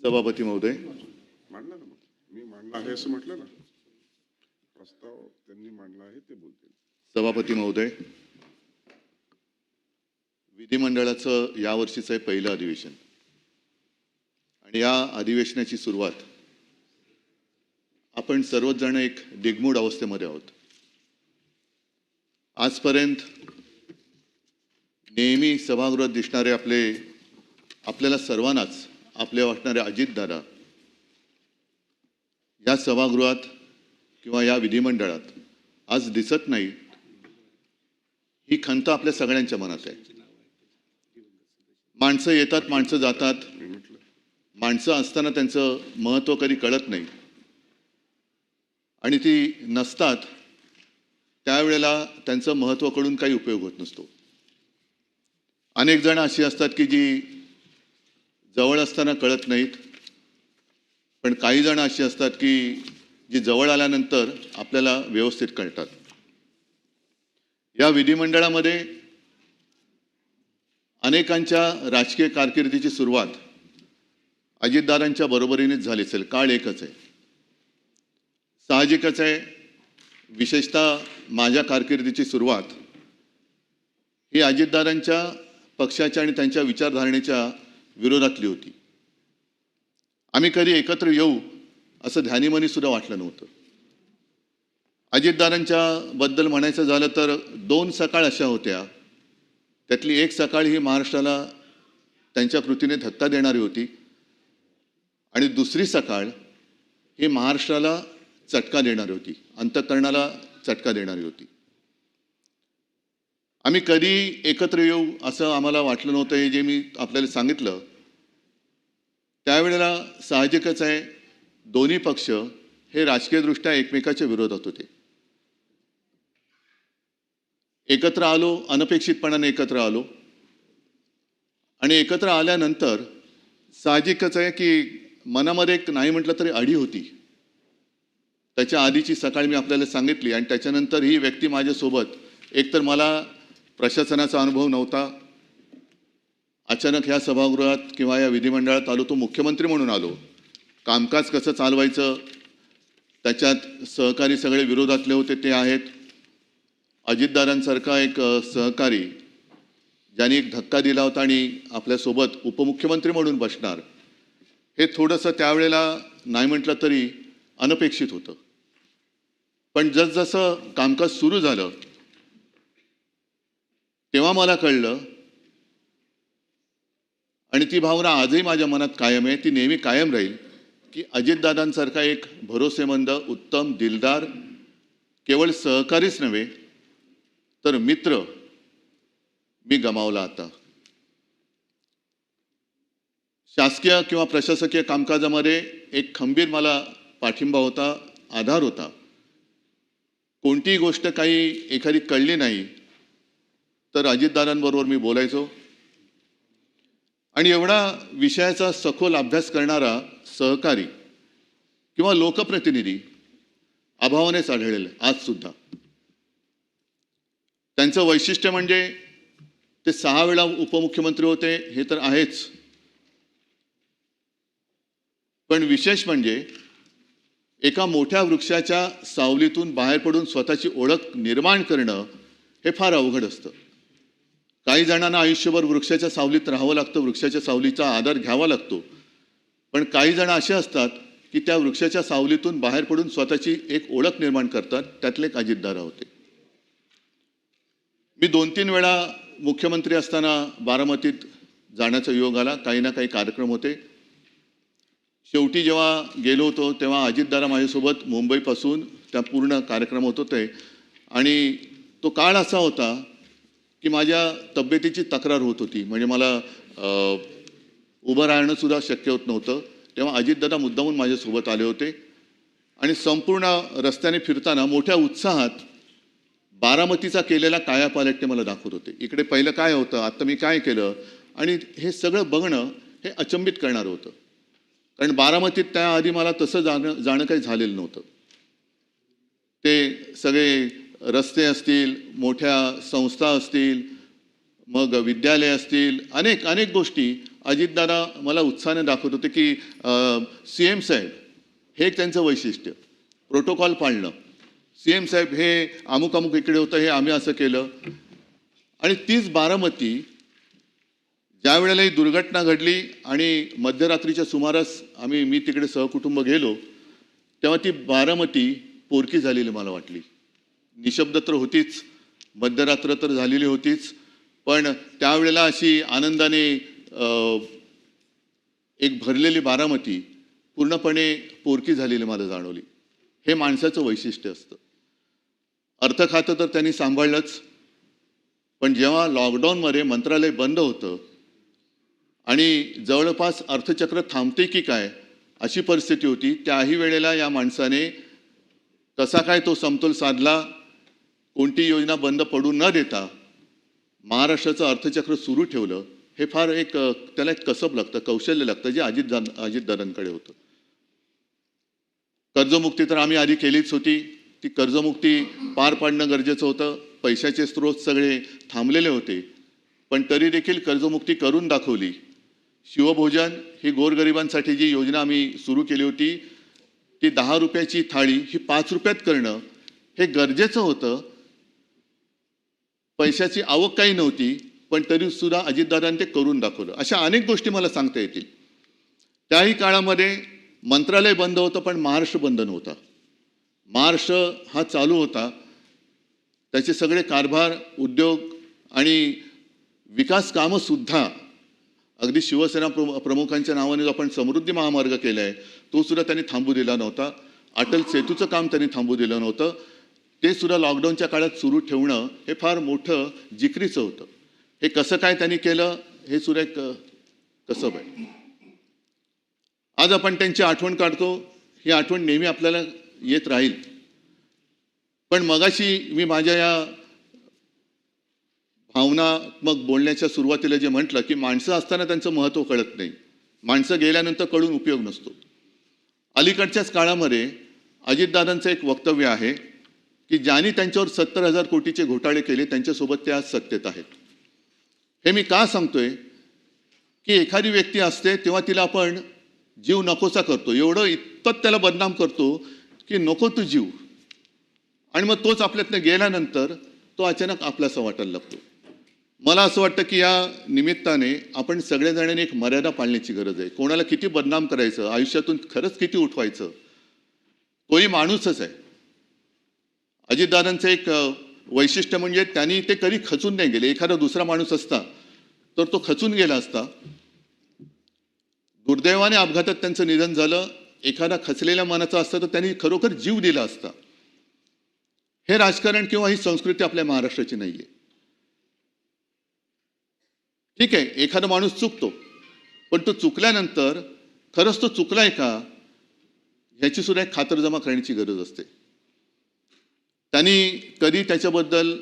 सभापती महोदय, मांडला ना, मग मी मांडला आहे असं म्हटलं ना. प्रस्ताव त्यांनी मांडला आहे ते बोलतील. सभापती महोदय, विधिमंडळाचं यावर्षीचं हे पहिलं अधिवेशन आणि या अधिवेशनाची सुरुवात आपण सर्वच जण एक दिग्मूढ अवस्थेमध्ये आहोत. आजपर्यंत नेहमी सभागृहात दिसणारे आपल्याला सर्वांनाच आपले वाटणारे अजितदादा या सभागृहात किंवा या विधिमंडळात आज दिसत नाही, ही खंत आपल्या सगळ्यांच्या मनात आहे. माणसं येतात, माणसं जातात, माणसं असताना त्यांचं महत्त्व कधी कळत नाही आणि ती नसतात त्यावेळेला त्यांचं महत्त्व कळून काही उपयोग होत नसतो. अनेक जण अशी असतात की जी जवळ असताना कळत नाहीत, पण काही जण अशी असतात की जी जवळ आल्यानंतर आपल्याला व्यवस्थित कळतात. या विधिमंडळामध्ये अनेकांच्या राजकीय कारकिर्दीची सुरुवात अजितदादांच्या बरोबरीनेच झाली असेल. काळ एकच आहे, साहजिकच आहे. विशेषतः माझ्या कारकिर्दीची सुरुवात ही अजितदादांच्या पक्षाच्या आणि त्यांच्या विचारधारणेच्या विरोधातली होती. आम्ही कधी एकत्र येऊ असं ध्यानीमनी सुद्धा वाटलं नव्हतं. अजितदादांच्या बद्दल म्हणायचं झालं तर 2 सकाळ अशा होत्या, त्यातली एक सकाळ ही महाराष्ट्राला त्यांच्या कृतीने धक्का देणारी होती आणि दुसरी सकाळ ही महाराष्ट्राला चटका देणारी होती, अंतःकरणाला चटका देणारी होती. आम्ही कधी एकत्र येऊ असं आम्हाला वाटलं नव्हतं. हे जे मी आपल्याला सांगितलं त्यावेळेला साहजिकच आहे, दोन्ही पक्ष हे राजकीयदृष्ट्या एकमेकाच्या विरोधात होते. एकत्र आलो, अनपेक्षितपणाने एकत्र आलो आणि एकत्र आल्यानंतर साहजिकच आहे की मनामध्ये एक नाही म्हटलं तरी अढी होती. त्याच्या आधीची सकाळ मी आपल्याला सांगितली आणि त्याच्यानंतर ही व्यक्ती माझ्यासोबत, एकतर मला प्रशासनाचा अनुभव नव्हता, अचानक ह्या सभागृहात किंवा या विधिमंडळात आलो, तो मुख्यमंत्री म्हणून आलो. कामकाज कसं चालवायचं त्याच्यात सहकारी सगळे विरोधातले होते ते आहेत. अजितदादांसारखा एक सहकारी ज्यांनी एक धक्का दिला होता आणि आपल्यासोबत उपमुख्यमंत्री म्हणून बसणार, हे थोडंसं त्यावेळेला नाही म्हटलं तरी अनपेक्षित होतं. पण जसजसं कामकाज सुरू झालं तेव्हा मला कळलं आणि ती भावना आजही माझ्या मनात कायम आहे, ती नेहमी कायम राहील की अजितदादांसारखा एक भरोसेमंद, उत्तम, दिलदार केवळ सहकारीच नव्हे तर मित्र मी गमावला. आता शासकीय किंवा प्रशासकीय कामकाजामध्ये एक खंबीर मला पाठिंबा होता, आधार होता. कोणतीही गोष्ट काही एखादी कळली नाही तर अजितदादांबरोबर मी बोलायचो आणि एवढा विषयाचा सखोल अभ्यास करणारा सहकारी किंवा लोकप्रतिनिधी अभावानेच आढळेल आज सुद्धा. त्यांचं वैशिष्ट्य म्हणजे ते 6 वेळा उपमुख्यमंत्री होते हे तर आहेच, पण विशेष म्हणजे एका मोठ्या वृक्षाच्या सावलीतून बाहेर पडून स्वतःची ओळख निर्माण करणं हे फार अवघड असतं. काही जणांना आयुष्यभर वृक्षाच्या सावलीत राहावं लागतं, वृक्षाच्या सावलीचा आधार घ्यावा लागतो, पण काही जण असे असतात की त्या वृक्षाच्या सावलीतून बाहेर पडून स्वतःची एक ओळख निर्माण करतात. त्यातले एक अजितदादा होते. मी 2-3 वेळा मुख्यमंत्री असताना बारामतीत जाण्याचा योग आला. काही ना काही कार्यक्रम होते. शेवटी जेव्हा गेलो होतो तेव्हा अजितदादा माझ्यासोबत मुंबईपासून त्या पूर्ण कार्यक्रम होत होते आणि तो काळ असा होता की माझ्या तब्येतीची तक्रार होत होती. म्हणजे मला उभं राहणं सुद्धा शक्य होत नव्हतं. तेव्हा अजितदादा मुद्दामून माझ्यासोबत आले होते आणि संपूर्ण रस्त्याने फिरताना मोठ्या उत्साहात बारामतीचा केलेला कायापालट ते मला दाखवत होते. इकडे पहिलं काय होतं, आता मी काय केलं, आणि हे सगळं बघणं हे अचंबित करणारं होतं. कारण बारामतीत त्याआधी मला तसं जाणं काही झालेलं नव्हतं. ते सगळे रस्ते असतील, मोठ्या संस्था असतील, मग विद्यालय असतील, अनेक गोष्टी अजितदादा मला उत्साहाने दाखवत होते की CM साहेब हे एक त्यांचं वैशिष्ट्य, प्रोटोकॉल पाळणं. CM साहेब हे अमुक अमुक इकडे होतं, हे आम्ही असं केलं. आणि तीच बारामती ज्या वेळेला ही दुर्घटना घडली आणि मध्यरात्रीच्या सुमारास मी तिकडे सहकुटुंब गेलो, तेव्हा ती बारामती पोरकी झालेली मला वाटली. निशब्द तर होतीच, मध्यरात्र तर झालेली होतीच, पण त्यावेळेला अशी आनंदाने एक भरलेली बारामती पूर्णपणे पोरकी झालेली मला जाणवली. हे माणसाचं वैशिष्ट्य असतं. अर्थ खातं तर त्यांनी सांभाळलंच, पण जेव्हा लॉकडाऊनमध्ये मंत्रालय बंद होतं आणि जवळपास अर्थचक्र थांबते की काय अशी परिस्थिती होती, त्याही वेळेला या माणसाने कसा काय तो समतोल साधला, कोणती योजना बंद पडू न देता महाराष्ट्राचं अर्थचक्र सुरू ठेवलं. हे फार एक त्याला एक कसब लागतं, कौशल्य लागतं, जे अजितदादांकडे होतं. कर्जमुक्ती तर आम्ही आधी केलीच होती. ती कर्जमुक्ती पार पाडणं गरजेचं होतं. पैशाचे स्रोत सगळे थांबलेले होते, पण तरी देखील कर्जमुक्ती करून दाखवली. शिवभोजन ही गोरगरिबांसाठी जी योजना आम्ही सुरू केली होती, ती 10 रुपयाची थाळी ही 5 रुपयात करणं हे गरजेचं होतं. पैशाची आवक काही नव्हती, पण तरी सुद्धा अजितदादांनी ते करून दाखवलं. अशा अनेक गोष्टी मला सांगता येतील. त्याही काळामध्ये मंत्रालय बंद होतं, पण महाराष्ट्र बंद नव्हता. महाराष्ट्र हा चालू होता. त्याचे सगळे कारभार, उद्योग आणि विकास कामं सुद्धा अगदी शिवसेना प्रमुखांच्या नावाने जो आपण समृद्धी महामार्ग केला आहे, तो सुद्धा त्यांनी थांबू दिला नव्हता. अटल सेतूचं काम त्यांनी थांबू दिलं नव्हतं. ते सुद्धा लॉकडाऊनच्या काळात सुरू ठेवणं हे फार मोठं जिकरीचं होतं. हे कसं काय त्यांनी केलं हे सुद्धा एक कसब आहे. आज आपण त्यांची आठवण काढतो, ही आठवण नेहमी आपल्याला येत राहील. पण मगाशी मी माझ्या या भावनात्मक बोलण्याच्या सुरुवातीला जे म्हटलं की माणसं असताना त्यांचं महत्त्व कळत नाही, माणसं गेल्यानंतर कळून उपयोग नसतो. अलीकडच्याच काळामध्ये अजितदादांचं एक वक्तव्य आहे की ज्यांनी त्यांच्यावर 70,000 कोटीचे घोटाळे केले त्यांच्यासोबत ते आज सत्तेत आहेत. हे मी का सांगतोय की एखादी व्यक्ती असते तेव्हा तिला आपण जीव नकोसा करतो, एवढं इतपत त्याला बदनाम करतो की नको तू जीव, आणि मग तोच आपल्यातनं गेल्यानंतर तो अचानक आपल्यासा वाटायला लागतो. मला असं वाटतं की या निमित्ताने आपण सगळ्याजणांनी एक मर्यादा पाळण्याची गरज आहे. कोणाला किती बदनाम करायचं, आयुष्यातून खरंच किती उठवायचं, तोही माणूसच आहे. अजितदादांचं एक वैशिष्ट्य म्हणजे त्यांनी ते कधी खचून नाही गेले. एखादा दुसरा माणूस असता तर तो खचून गेला असता. दुर्दैवाने अपघातात त्यांचं निधन झालं. एखादा खचलेल्या मनाचा असता तर त्यांनी खरोखर जीव दिला असता. हे राजकारण किंवा ही संस्कृती आपल्या महाराष्ट्राची नाहीये. ठीक आहे, एखादा माणूस चुकतो, पण तो चुकल्यानंतर खरंच तो चुकलाय का ह्याची सुद्धा एक खातरजमा करण्याची गरज असते. त्यांनी कधी त्याच्याबद्दल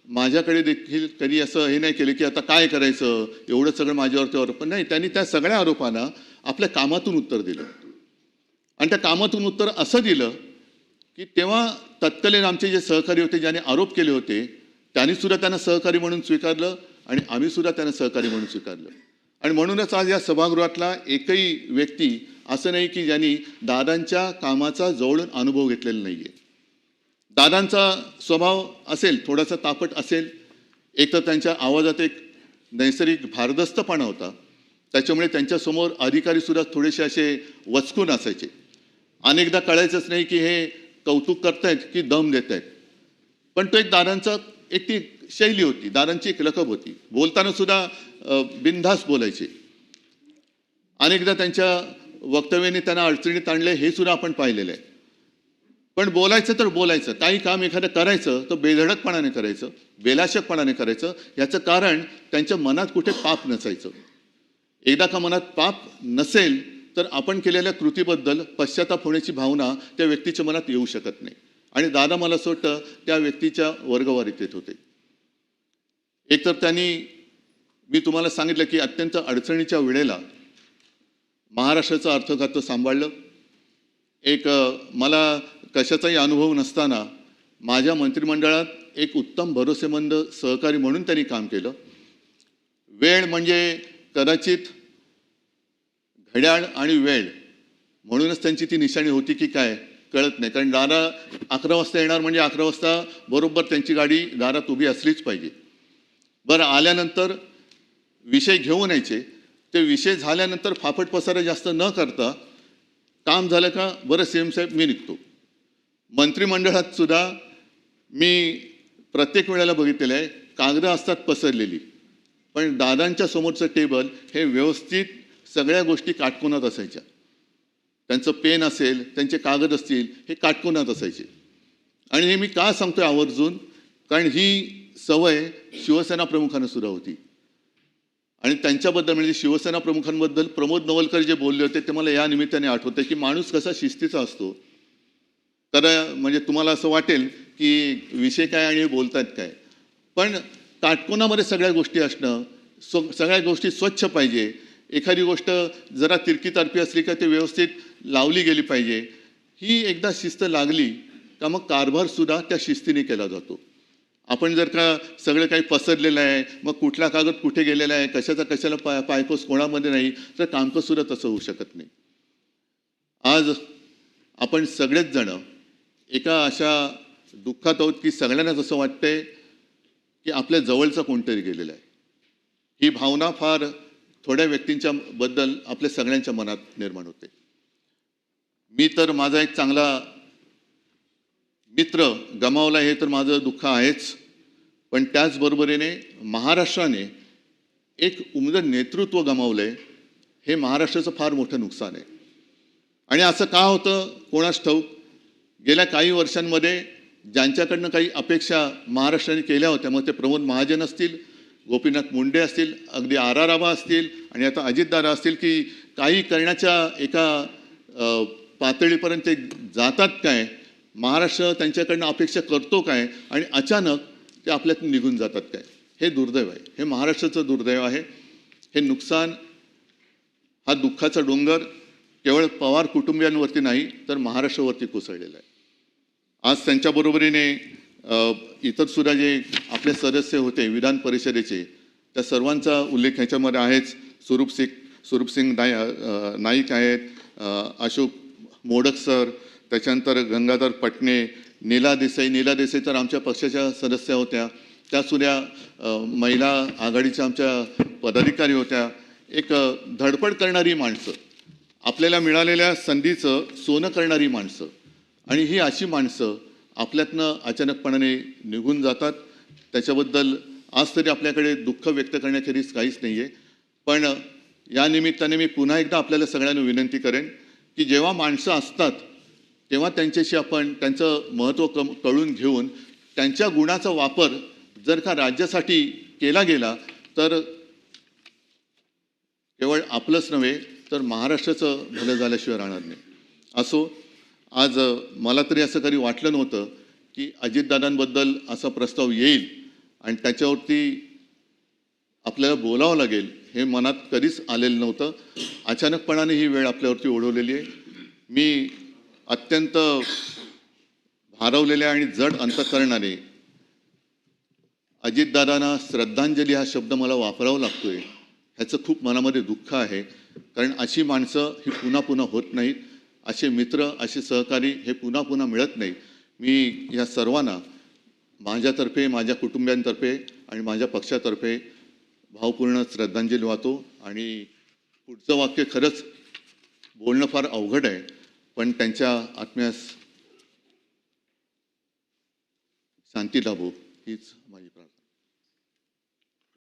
माझ्याकडे देखील कधी असं हे नाही केलं की आता काय करायचं, एवढं सगळं माझ्यावरती आरोप. पण नाही, त्यांनी त्या सगळ्या आरोपांना आपल्या कामातून उत्तर दिलं. आणि त्या कामातून उत्तर असं दिलं की तेव्हा तत्कालीन आमचे जे सहकारी होते, ज्याने आरोप केले होते, त्यांनी सुद्धा त्यांना सहकारी म्हणून स्वीकारलं आणि आम्ही सुद्धा त्यांना सहकारी म्हणून स्वीकारलं. आणि म्हणूनच आज या सभागृहातला एकही व्यक्ती असं नाही की ज्यांनी दादांच्या कामाचा जवळून अनुभव घेतलेला नाहीये. दादांचा स्वभाव असेल, थोडासा तापट असेल, एक तर त्यांच्या आवाजात एक नैसर्गिक भारदस्तपणा होता, त्याच्यामुळे त्यांच्यासमोर अधिकारी सुद्धा थोडेसे असे वचकून असायचे. अनेकदा कळायचंच नाही की हे कौतुक करतायत की दम देत आहेत. पण तो एक दादांचा एक ती शैली होती, दादांची एक लकब होती. बोलताना सुद्धा बिनधास्त बोलायचे. अनेकदा त्यांच्या वक्तव्याने त्यांना अडचणीत आणले हे सुद्धा आपण पाहिलेलं आहे. पण बोलायचं तर बोलायचं, काही काम एखादं करायचं तर बेधडकपणाने करायचं, बेलाशकपणाने करायचं. याचं कारण त्यांच्या मनात कुठे पाप नसायचं. एकदा का मनात पाप नसेल तर आपण केलेल्या कृतीबद्दल पश्चाताप होण्याची भावना त्या व्यक्तीच्या मनात येऊ शकत नाही. आणि दादा मला असं वाटतं त्या व्यक्तीच्या वर्गवारीत येत होते. एकतर त्यांनी, मी तुम्हाला सांगितलं की अत्यंत अडचणीच्या वेळेला महाराष्ट्राचं अर्थखातं सांभाळलं. एक मला कशाचाही अनुभव नसताना माझ्या मंत्रिमंडळात एक उत्तम भरोसेमंद सहकारी म्हणून त्यांनी काम केलं. वेळ म्हणजे कदाचित घड्याळ आणि वेळ म्हणूनच त्यांची ती निशाणी होती की काय कळत नाही. कारण दादा 11 वाजता येणार म्हणजे 11 वाजता बरोबर त्यांची गाडी दारात उभी असलीच पाहिजे. बरं, आल्यानंतर विषय घेऊन यायचे. ते विषय झाल्यानंतर फाफट पसारा जास्त न करता काम झालं का बरं सीएम साहेब मी निघतो. मंत्रिमंडळात सुद्धा मी प्रत्येक वेळेला बघितलेलं आहे, कागदं असतात पसरलेली, पण दादांच्या समोरचं टेबल हे व्यवस्थित सगळ्या गोष्टी काटकोनात असायच्या. त्यांचं पेन असेल, त्यांचे कागद असतील, हे काटकोनात असायचे. आणि हे मी का सांगतोय आवर्जून, कारण ही सवय शिवसेना प्रमुखांना सुद्धा होती. आणि त्यांच्याबद्दल म्हणजे शिवसेना प्रमुखांबद्दल प्रमोद नवलकर जे बोलले होते ते मला या निमित्ताने आठवते की माणूस कसा शिस्तीचा असतो. तर म्हणजे तुम्हाला असं वाटेल की विषय काय आणि हे बोलतायत काय, पण काटकोनामध्ये सगळ्या गोष्टी असणं, सगळ्या गोष्टी स्वच्छ पाहिजे. एखादी गोष्ट जरा तिरकी तारपी असली का ते व्यवस्थित लावली गेली पाहिजे. ही एकदा शिस्त लागली का मग कारभारसुद्धा त्या शिस्तीने केला जातो. आपण जर का सगळं काही पसरलेलं आहे, मग कुठला कागद कुठे गेलेला आहे, कशाचा कशाला पायपोस कोणामध्ये नाही, तर कामकाजसुद्धा तसं होऊ शकत नाही. आज आपण सगळेच जण एका अशा दुःखात आहोत की सगळ्यांनाच असं वाटतंय की आपल्या जवळचा कोणतरी गेलेला आहे. ही भावना फार थोड्या व्यक्तींच्या बद्दल आपल्या सगळ्यांच्या मनात निर्माण होते. मी तर माझा एक चांगला मित्र गमावला हे तर माझं दुःख आहेच, पण त्याचबरोबरीने महाराष्ट्राने एक उमदं नेतृत्व गमावलंय हे महाराष्ट्राचं फार मोठं नुकसान आहे. आणि असं का होतं कोणास ठाऊक. गेल्या काही वर्षांमध्ये ज्यांच्याकडनं काही अपेक्षा महाराष्ट्राने केल्या होत्या, मग ते प्रमोद महाजन असतील, गोपीनाथ मुंडे असतील, अगदी RR आबा असतील आणि आता अजितदादा असतील, की काही करण्याच्या एका पातळीपर्यंत ते जातात काय, महाराष्ट्र त्यांच्याकडनं अपेक्षा करतो काय आणि अचानक ते आपल्यातून निघून जातात काय. हे दुर्दैव आहे, हे महाराष्ट्राचं दुर्दैव आहे. हे नुकसान, हा दुःखाचा डोंगर केवळ पवार कुटुंबियांवरती नाही तर महाराष्ट्रावरती कोसळलेला आहे. आज त्यांच्या बरोबरीने इतर सुद्धा जे आपले सदस्य होते विधान परिषदेचे, त्या सर्वांचा उल्लेख ह्याच्यामध्ये आहेच. स्वरूपसिंग नाईक आहेत, अशोक मोडक सर, त्याच्यानंतर गंगाधर पटणे, नीला देसाई तर आमच्या पक्षाच्या सदस्य होत्या, त्यासुद्धा महिला आघाडीच्या आमच्या पदाधिकारी होत्या. एक धडपड करणारी माणसं, आपल्याला मिळालेल्या संधीचं सोनं करणारी माणसं, आणि ही अशी माणसं आपल्यातनं अचानकपणाने निघून जातात. त्याच्याबद्दल आज तरी आपल्याकडे दुःख व्यक्त करण्याखेरीज काहीच नाही आहे. पण या निमित्ताने मी पुन्हा एकदा आपल्याला सगळ्यांना विनंती करेन की जेव्हा माणसं असतात तेव्हा त्यांच्याशी आपण त्यांचं महत्त्व कळून घेऊन त्यांच्या गुणाचा वापर जर का राज्यासाठी केला गेला तर केवळ आपलंच नव्हे तर महाराष्ट्राचं भलं झाल्याशिवाय राहणार नाही. असो, आज मला तरी असं कधी वाटलं नव्हतं की अजितदादांबद्दल असा प्रस्ताव येईल आणि त्याच्यावरती आपल्याला बोलावं लागेल, हे मनात कधीच आलेलं नव्हतं. अचानकपणाने ही वेळ आपल्यावरती ओढवलेली आहे. मी अत्यंत भारावलेल्या आणि जड अंतःकरणाने अजितदादांना श्रद्धांजली हा शब्द मला वापरावा लागतोय, ह्याचं खूप मनामध्ये दुःख आहे. कारण अशी माणसं ही पुन्हा पुन्हा होत नाहीत, असे मित्र, असे सहकारी हे पुन्हा पुन्हा मिळत नाहीत. मी या सर्वांना माझ्यातर्फे, माझ्या कुटुंबियांतर्फे आणि माझ्या पक्षातर्फे भावपूर्ण श्रद्धांजली वाहतो. आणि पुढचं वाक्य खरंच बोलणं फार अवघड आहे, पण त्यांच्या आत्म्यास शांती लाभो हीच माझी प्रार्थना.